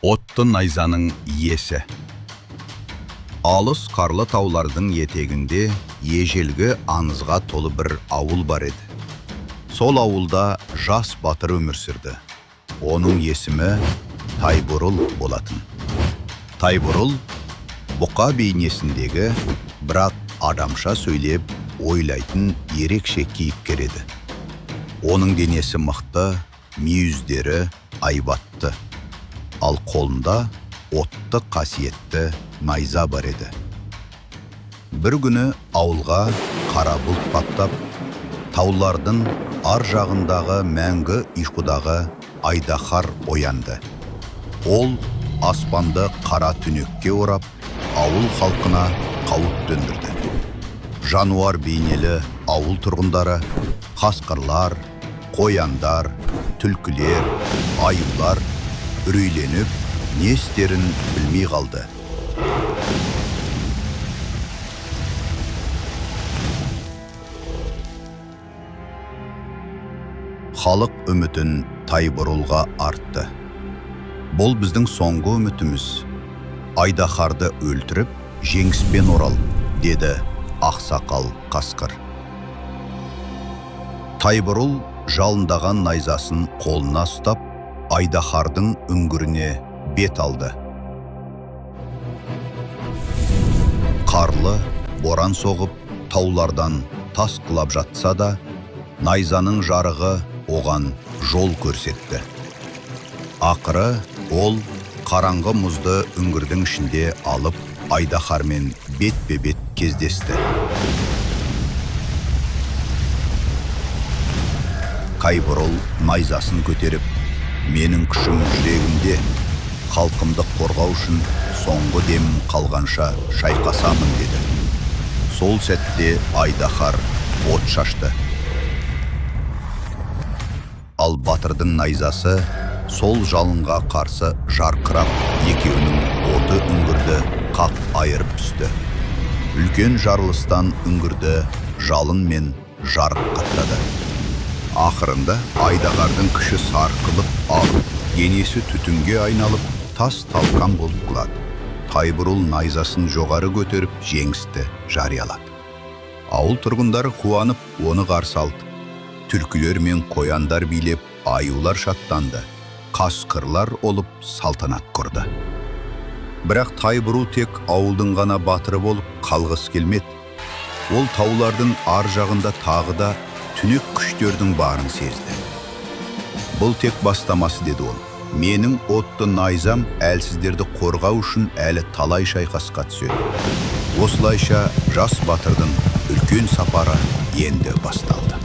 Отты найзаның иесі. Алыс қарлы таулардың етегінде ежелгі аңызға толы бір ауыл бар еді. Сол ауылда жас батыр өмір сүрді. Оның есімі Тайбурыл болатын. Тайбурыл бұқа бейнесіндегі бірақ адамша сөйлеп ойлайтын ерекше кейіпкер еді. Оның денесі мықты, мүйіздері айбатты. Ал қолында отты қасиетті найза бар еді. Бір күні ауылға қара бұлт қаптап, таулардың ар жағындағы мәңгі ұйқыдағы Айдахар оянды. Ол аспанды қара түнекке орап, ауыл халқына қауіп төндірді. Жануар бейнелі ауыл тұрғындары, қасқырлар, қояндар, түлкілер, аюлар үрейленіп, не істерін білмей қалды. Халық үмітін Тайбурылға артты. Бұл біздің соңғы үмітіміз. Айдахарды өлтіріп, жеңіспен орал, деді ақсақал қасқыр. Тайбурыл жалындаған найзасын қолына ұстап, Айдахардың үңгіріне бет алды. Қарлы, боран соғып, таулардан тас құлап жатса да, найзаның жарығы оған жол көрсетті. Ақыры ол қараңғы мұзды үңгірдің ішінде алып, Айдахармен бетпе-бет кездесті. Тайбурыл найзасын көтеріп, менің күшім жүрегімде, халқымды қорғау үшін соңғы демім қалғанша шайқасамын деді. Сол сәтте Айдахар от шашты. Ал батырдың найзасы сол жалынға қарсы жарқырап, екеуінің оты үңгірді қақ айырып түсті. Үлкен жарылыстан үңгірді жалын мен жарық қаптады. Ақырында Айдахардың күші сарқылып алып, денесі түтінге айналып, тас талқан болып құлады. Тайбурыл найзасын жоғары көтеріп, жеңісті жариялады. Ауыл тұрғындары қуанып, оны қарсы алды. Түлкілер мен қояндар билеп, аюлар шаттанды. Қасқырлар олып салтанат құрды. Бірақ Тайбурыл тек ауылдың ғана батыры болып қалғысы келмеді. Ол таулардың ар жағында тағы да түнек күштердің барын сезді. Бұл тек бастамасы, деді ол. Менің отты найзам әлсіздерді қорғау үшін әлі талай шайқасқа түседі. Осылайша жас батырдың үлкен сапары енді басталды.